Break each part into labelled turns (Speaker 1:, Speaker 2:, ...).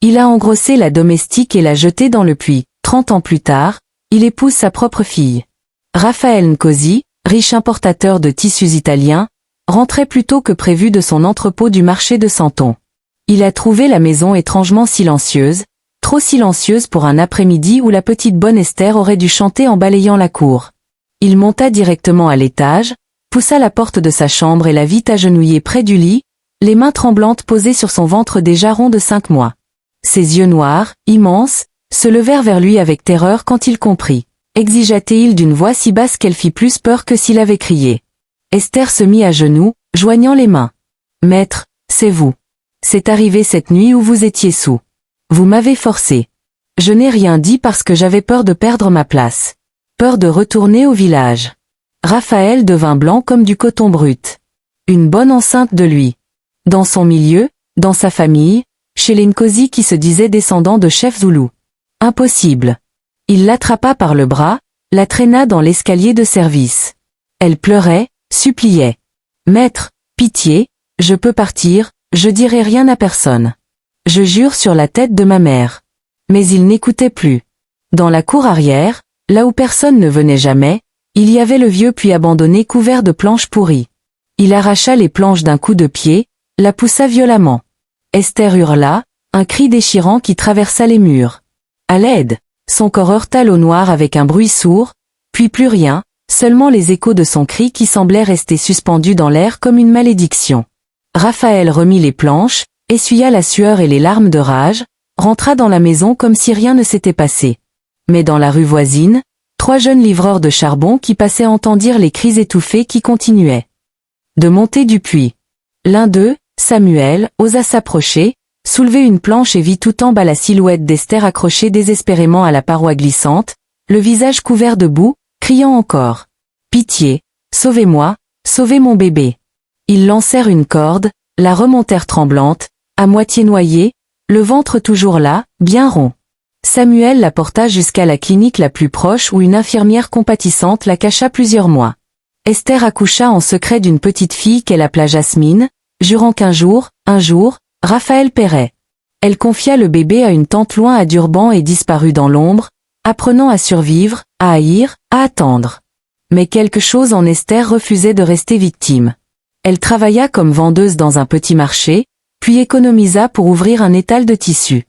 Speaker 1: Il a engrossé la domestique et l'a jetée dans le puits. 30 ans plus tard, il épouse sa propre fille. Raphaël Nkosi, riche importateur de tissus italiens, rentrait plus tôt que prévu de son entrepôt du marché de Santon. Il a trouvé la maison étrangement silencieuse, trop silencieuse pour un après-midi où la petite bonne Esther aurait dû chanter en balayant la cour. Il monta directement à l'étage, poussa la porte de sa chambre et la vit agenouillée près du lit, les mains tremblantes posées sur son ventre déjà rond de 5 mois. Ses yeux noirs, immenses, se levèrent vers lui avec terreur quand il comprit. Exigea-t-il d'une voix si basse qu'elle fit plus peur que s'il avait crié. Esther se mit à genoux, joignant les mains. « Maître, c'est vous. C'est arrivé cette nuit où vous étiez saoul. Vous m'avez forcé. Je n'ai rien dit parce que j'avais peur de perdre ma place. Peur de retourner au village. » Raphaël devint blanc comme du coton brut. Une bonne enceinte de lui. Dans son milieu, dans sa famille, chez les Nkosi qui se disaient descendants de chefs zoulous. Impossible. Il l'attrapa par le bras, la traîna dans l'escalier de service. Elle pleurait, suppliait. « Maître, pitié, je peux partir, je dirai rien à personne. Je jure sur la tête de ma mère. » Mais il n'écoutait plus. Dans la cour arrière, là où personne ne venait jamais, il y avait le vieux puits abandonné couvert de planches pourries. Il arracha les planches d'un coup de pied, la poussa violemment. Esther hurla, un cri déchirant qui traversa les murs. À l'aide! Son corps heurta l'eau noire avec un bruit sourd, puis plus rien, seulement les échos de son cri qui semblait rester suspendu dans l'air comme une malédiction. Raphaël remit les planches, essuya la sueur et les larmes de rage, rentra dans la maison comme si rien ne s'était passé. Mais dans la rue voisine, 3 jeunes livreurs de charbon qui passaient entendirent les cris étouffés qui continuaient de monter du puits. L'un d'eux, Samuel, osa s'approcher, soulever une planche et vit tout en bas la silhouette d'Esther accrochée désespérément à la paroi glissante, le visage couvert de boue, criant encore « Pitié, sauvez-moi, sauvez mon bébé !» Ils lancèrent une corde, la remontèrent tremblante, à moitié noyée, le ventre toujours là, bien rond. Samuel la porta jusqu'à la clinique la plus proche où une infirmière compatissante la cacha plusieurs mois. Esther accoucha en secret d'une petite fille qu'elle appela Jasmine, jurant qu'un jour, Raphaël paierait. Elle confia le bébé à une tante loin à Durban et disparut dans l'ombre, apprenant à survivre, à haïr, à attendre. Mais quelque chose en Esther refusait de rester victime. Elle travailla comme vendeuse dans un petit marché, puis économisa pour ouvrir un étal de tissus.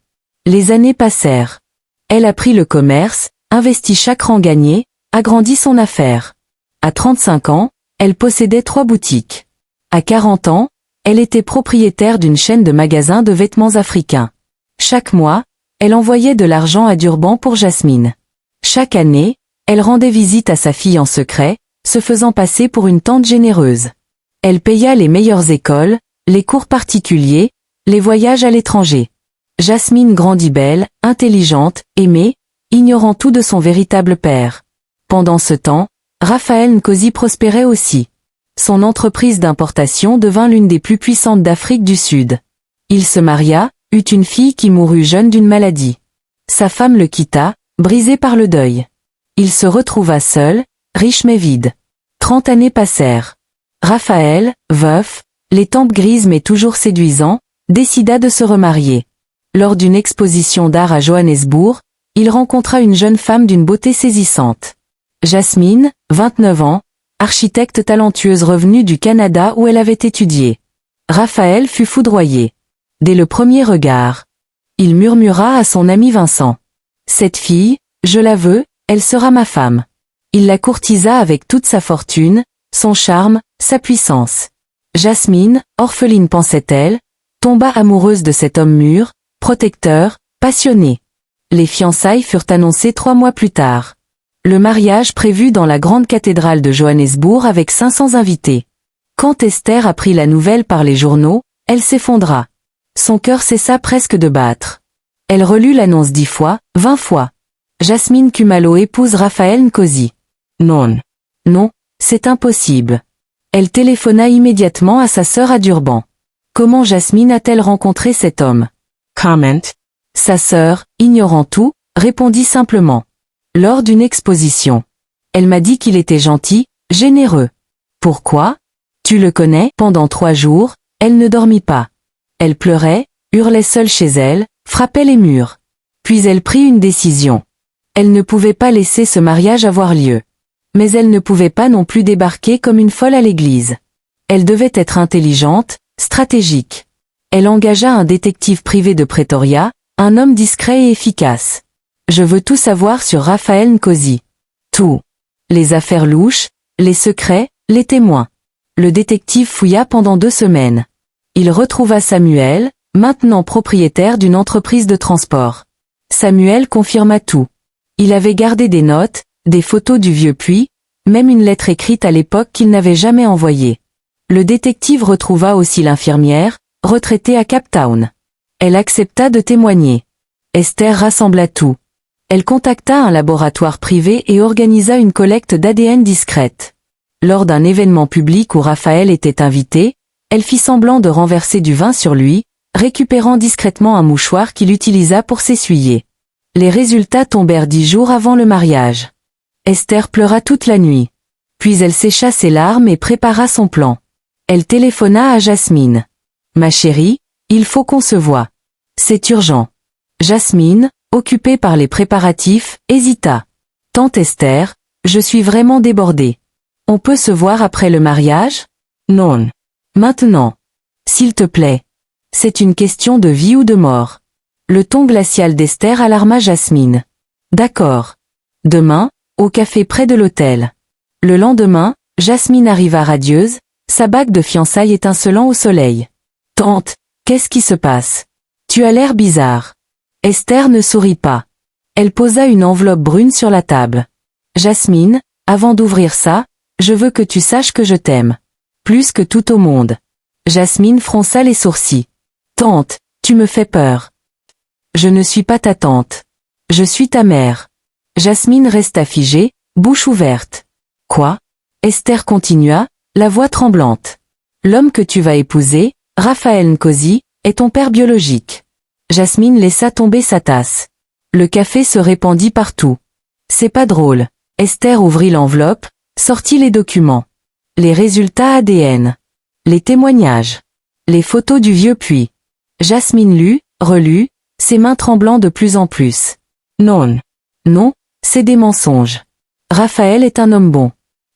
Speaker 1: Les années passèrent. Elle apprit le commerce, investit chaque rang gagné, agrandit son affaire. À 35 ans, elle possédait 3 boutiques. À 40 ans, elle était propriétaire d'une chaîne de magasins de vêtements africains. Chaque mois, elle envoyait de l'argent à Durban pour Jasmine. Chaque année, elle rendait visite à sa fille en secret, se faisant passer pour une tante généreuse. Elle paya les meilleures écoles, les cours particuliers, les voyages à l'étranger. Jasmine grandit belle, intelligente, aimée, ignorant tout de son véritable père. Pendant ce temps, Raphaël Nkosi prospérait aussi. Son entreprise d'importation devint l'une des plus puissantes d'Afrique du Sud. Il se maria, eut une fille qui mourut jeune d'une maladie. Sa femme le quitta, brisé par le deuil. Il se retrouva seul, riche mais vide. 30 années passèrent. Raphaël, veuf, les tempes grises mais toujours séduisant, décida de se remarier. Lors d'une exposition d'art à Johannesburg, il rencontra une jeune femme d'une beauté saisissante. Jasmine, 29 ans, architecte talentueuse revenue du Canada où elle avait étudié. Raphaël fut foudroyé. Dès le premier regard. Il murmura à son ami Vincent. « Cette fille, je la veux, elle sera ma femme. » Il la courtisa avec toute sa fortune, son charme, sa puissance. Jasmine, orpheline pensait-elle, tomba amoureuse de cet homme mûr, protecteur, passionné. Les fiançailles furent annoncées 3 mois plus tard. Le mariage prévu dans la grande cathédrale de Johannesburg avec 500 invités. Quand Esther apprit la nouvelle par les journaux, elle s'effondra. Son cœur cessa presque de battre. Elle relut l'annonce 10 fois, 20 fois. Jasmine Kumalo épouse Raphaël Nkosi. Non. Non, c'est impossible. Elle téléphona immédiatement à sa sœur à Durban. Comment Jasmine a-t-elle rencontré cet homme? Comment? Sa sœur, ignorant tout, répondit simplement. Lors d'une exposition. Elle m'a dit qu'il était gentil, généreux. Pourquoi? Tu le connais? Pendant 3 jours, elle ne dormit pas. Elle pleurait, hurlait seule chez elle, frappait les murs. Puis elle prit une décision. Elle ne pouvait pas laisser ce mariage avoir lieu. Mais elle ne pouvait pas non plus débarquer comme une folle à l'église. Elle devait être intelligente, stratégique. Elle engagea un détective privé de Pretoria, un homme discret et efficace. Je veux tout savoir sur Raphaël Nkosi. Tout. Les affaires louches, les secrets, les témoins. Le détective fouilla pendant 2 semaines. Il retrouva Samuel, maintenant propriétaire d'une entreprise de transport. Samuel confirma tout. Il avait gardé des notes, des photos du vieux puits, même une lettre écrite à l'époque qu'il n'avait jamais envoyée. Le détective retrouva aussi l'infirmière, retraitée à Cape Town. Elle accepta de témoigner. Esther rassembla tout. Elle contacta un laboratoire privé et organisa une collecte d'ADN discrète. Lors d'un événement public où Raphaël était invité, elle fit semblant de renverser du vin sur lui, récupérant discrètement un mouchoir qu'il utilisa pour s'essuyer. Les résultats tombèrent 10 jours avant le mariage. Esther pleura toute la nuit. Puis elle sécha ses larmes et prépara son plan. Elle téléphona à Jasmine. « Ma chérie, il faut qu'on se voie. C'est urgent. » Jasmine, occupée par les préparatifs, hésita. « Tante Esther, je suis vraiment débordée. On peut se voir après le mariage ? Non. Maintenant. S'il te plaît. C'est une question de vie ou de mort. » Le ton glacial d'Esther alarma Jasmine. « D'accord. Demain, au café près de l'hôtel. » Le lendemain, Jasmine arriva radieuse, sa bague de fiançailles étincelant au soleil. « Tante, qu'est-ce qui se passe ? Tu as l'air bizarre. » Esther ne sourit pas. Elle posa une enveloppe brune sur la table. « Jasmine, avant d'ouvrir ça, je veux que tu saches que je t'aime. Plus que tout au monde. » Jasmine fronça les sourcils. « Tante, tu me fais peur. » « Je ne suis pas ta tante. Je suis ta mère. » Jasmine resta figée, bouche ouverte. « Quoi ?» Esther continua, la voix tremblante. « L'homme que tu vas épouser, Raphaël Nkosi, est ton père biologique. » Jasmine laissa tomber sa tasse. Le café se répandit partout. « C'est pas drôle. » Esther ouvrit l'enveloppe, sortit les documents. Les résultats ADN. Les témoignages. Les photos du vieux puits. Jasmine lut, relut, ses mains tremblant de plus en plus. Non. Non, c'est des mensonges. Raphaël est un homme bon.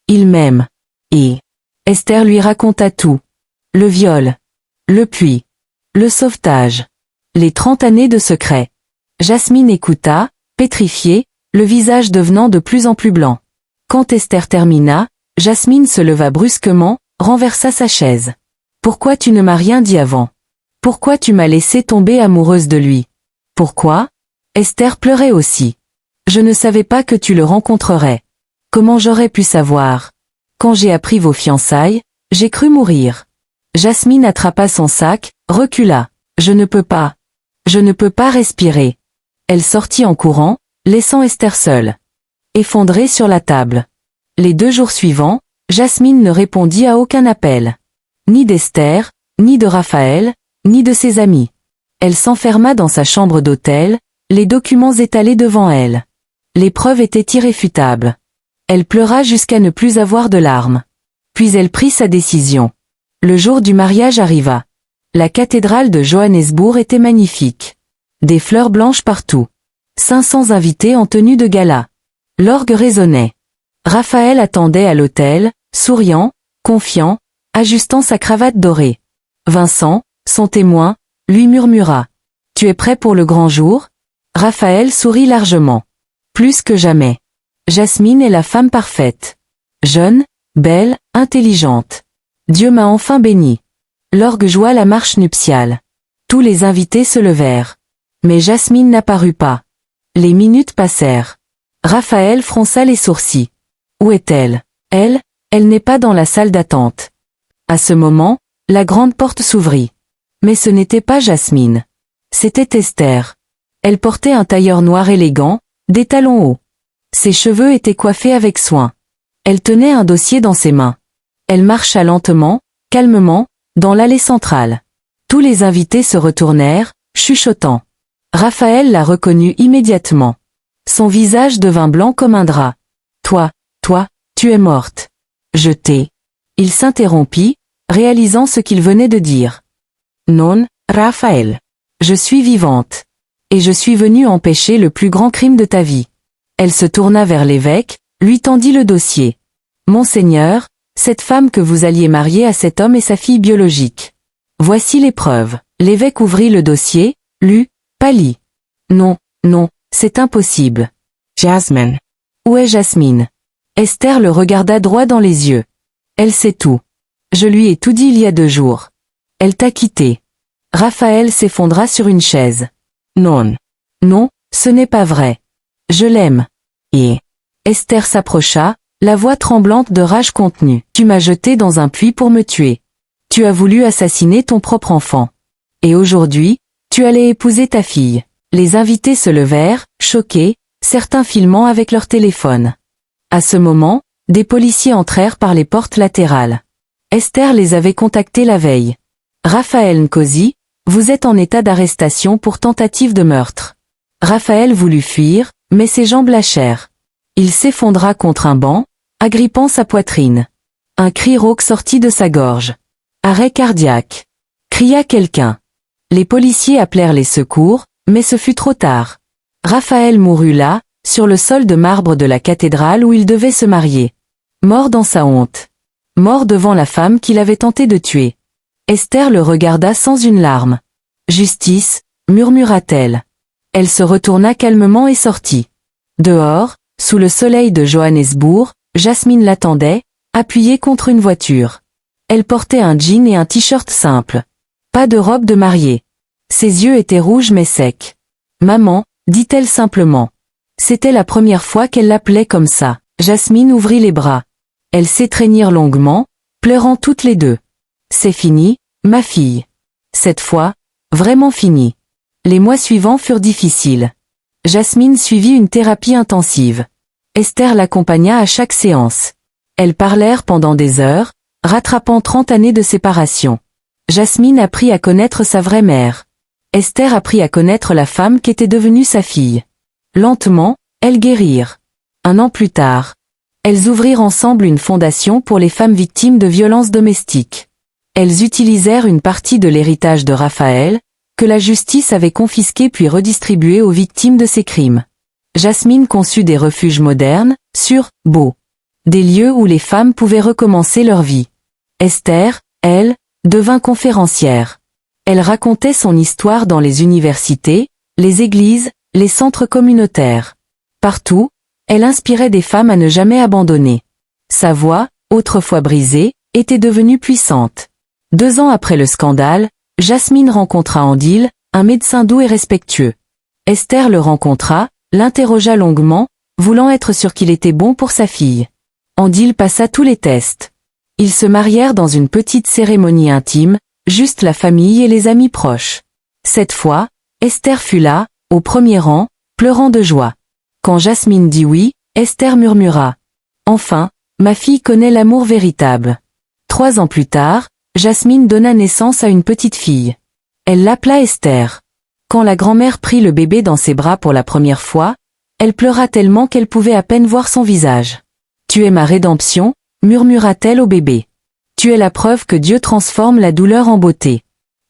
Speaker 1: Il m'aime. Et Esther lui raconta tout. Le viol. Le puits. Le sauvetage. Les 30 années de secret. Jasmine écouta, pétrifiée, le visage devenant de plus en plus blanc. Quand Esther termina, Jasmine se leva brusquement, renversa sa chaise. « Pourquoi tu ne m'as rien dit avant ? Pourquoi tu m'as laissé tomber amoureuse de lui ? Pourquoi ? » Esther pleurait aussi. « Je ne savais pas que tu le rencontrerais. Comment j'aurais pu savoir ? Quand j'ai appris vos fiançailles, j'ai cru mourir. » Jasmine attrapa son sac, recula. « Je ne peux pas. Je ne peux pas respirer. » Elle sortit en courant, laissant Esther seule. Effondrée sur la table. Les 2 jours suivants, Jasmine ne répondit à aucun appel. Ni d'Esther, ni de Raphaël, ni de ses amis. Elle s'enferma dans sa chambre d'hôtel, les documents étalés devant elle. Les preuves étaient irréfutables. Elle pleura jusqu'à ne plus avoir de larmes. Puis elle prit sa décision. Le jour du mariage arriva. La cathédrale de Johannesburg était magnifique. Des fleurs blanches partout. 500 invités en tenue de gala. L'orgue résonnait. Raphaël attendait à l'autel, souriant, confiant, ajustant sa cravate dorée. Vincent, son témoin, lui murmura. « Tu es prêt pour le grand jour ?» Raphaël sourit largement. Plus que jamais. Jasmine est la femme parfaite. Jeune, belle, intelligente. Dieu m'a enfin bénie. L'orgue joua la marche nuptiale. Tous les invités se levèrent. Mais Jasmine n'apparut pas. Les minutes passèrent. Raphaël fronça les sourcils. Où est-elle ? Elle n'est pas dans la salle d'attente. À ce moment, la grande porte s'ouvrit. Mais ce n'était pas Jasmine. C'était Esther. Elle portait un tailleur noir élégant, des talons hauts. Ses cheveux étaient coiffés avec soin. Elle tenait un dossier dans ses mains. Elle marcha lentement, calmement, dans l'allée centrale. Tous les invités se retournèrent, chuchotant. Raphaël la reconnut immédiatement. Son visage devint blanc comme un drap. « Toi, tu es morte. Je t'ai. » Il s'interrompit, réalisant ce qu'il venait de dire. « Non, Raphaël. Je suis vivante. Et je suis venu empêcher le plus grand crime de ta vie. Elle se tourna vers l'évêque, lui tendit le dossier. Monseigneur, cette femme que vous alliez marier à cet homme est sa fille biologique. Voici les preuves. L'évêque ouvrit le dossier, lut, pâlit. Non, non, c'est impossible.
Speaker 2: Jasmine.
Speaker 1: Où est Jasmine? Esther le regarda droit dans les yeux. Elle sait tout. Je lui ai tout dit il y a 2 jours. Elle t'a quitté. Raphaël s'effondra sur une chaise. Non. Non, ce n'est pas vrai. Je l'aime. Et Esther s'approcha, la voix tremblante de rage contenue. Tu m'as jeté dans un puits pour me tuer. Tu as voulu assassiner ton propre enfant. Et aujourd'hui, tu allais épouser ta fille. Les invités se levèrent, choqués, certains filmant avec leur téléphone. À ce moment, des policiers entrèrent par les portes latérales. Esther les avait contactés la veille. Raphaël Nkosi, vous êtes en état d'arrestation pour tentative de meurtre. Raphaël voulut fuir, mais ses jambes lâchèrent. Il s'effondra contre un banc, agrippant sa poitrine. Un cri rauque sortit de sa gorge. Arrêt cardiaque. Cria quelqu'un. Les policiers appelèrent les secours, mais ce fut trop tard. Raphaël mourut là, sur le sol de marbre de la cathédrale où il devait se marier. Mort dans sa honte. Mort devant la femme qu'il avait tenté de tuer. Esther le regarda sans une larme. Justice, murmura-t-elle. Elle se retourna calmement et sortit. Dehors, sous le soleil de Johannesburg, Jasmine l'attendait, appuyée contre une voiture. Elle portait un jean et un t-shirt simple. Pas de robe de mariée. Ses yeux étaient rouges mais secs. Maman, dit-elle simplement. C'était la première fois qu'elle l'appelait comme ça. Jasmine ouvrit les bras. Elles s'étreignirent longuement, pleurant toutes les deux. C'est fini, ma fille. Cette fois, vraiment fini. Les mois suivants furent difficiles. Jasmine suivit une thérapie intensive. Esther l'accompagna à chaque séance. Elles parlèrent pendant des heures, rattrapant 30 années de séparation. Jasmine apprit à connaître sa vraie mère. Esther apprit à connaître la femme qu'était devenue sa fille. Lentement, elles guérirent. 1 an plus tard, elles ouvrirent ensemble une fondation pour les femmes victimes de violences domestiques. Elles utilisèrent une partie de l'héritage de Raphaël, que la justice avait confisqué puis redistribué aux victimes de ces crimes. Jasmine conçut des refuges modernes, sûrs, beaux. Des lieux où les femmes pouvaient recommencer leur vie. Esther, elle, devint conférencière. Elle racontait son histoire dans les universités, les églises, les centres communautaires. Partout, elle inspirait des femmes à ne jamais abandonner. Sa voix, autrefois brisée, était devenue puissante. 2 ans après le scandale, Jasmine rencontra Andil, un médecin doux et respectueux. Esther le rencontra, l'interrogea longuement, voulant être sûre qu'il était bon pour sa fille. Andil passa tous les tests. Ils se marièrent dans une petite cérémonie intime, juste la famille et les amis proches. Cette fois, Esther fut là, au premier rang, pleurant de joie. Quand Jasmine dit oui, Esther murmura. Enfin, ma fille connaît l'amour véritable. 3 ans plus tard, Jasmine donna naissance à une petite fille. Elle l'appela Esther. Quand la grand-mère prit le bébé dans ses bras pour la première fois, elle pleura tellement qu'elle pouvait à peine voir son visage. Tu es ma rédemption, murmura-t-elle au bébé. Tu es la preuve que Dieu transforme la douleur en beauté.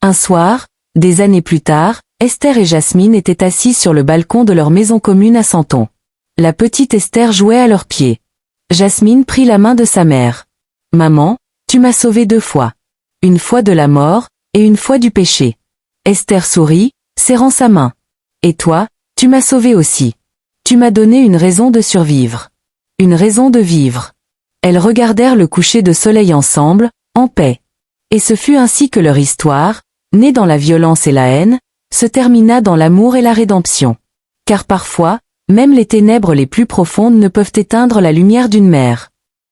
Speaker 1: Un soir, des années plus tard, Esther et Jasmine étaient assises sur le balcon de leur maison commune à Santon. La petite Esther jouait à leurs pieds. Jasmine prit la main de sa mère. Maman, tu m'as sauvée 2 fois. Une fois de la mort, et une fois du péché. Esther sourit, serrant sa main. Et toi, tu m'as sauvée aussi. Tu m'as donné une raison de survivre. Une raison de vivre. Elles regardèrent le coucher de soleil ensemble, en paix. Et ce fut ainsi que leur histoire, née dans la violence et la haine, se termina dans l'amour et la rédemption. Car parfois, même les ténèbres les plus profondes ne peuvent éteindre la lumière d'une mère.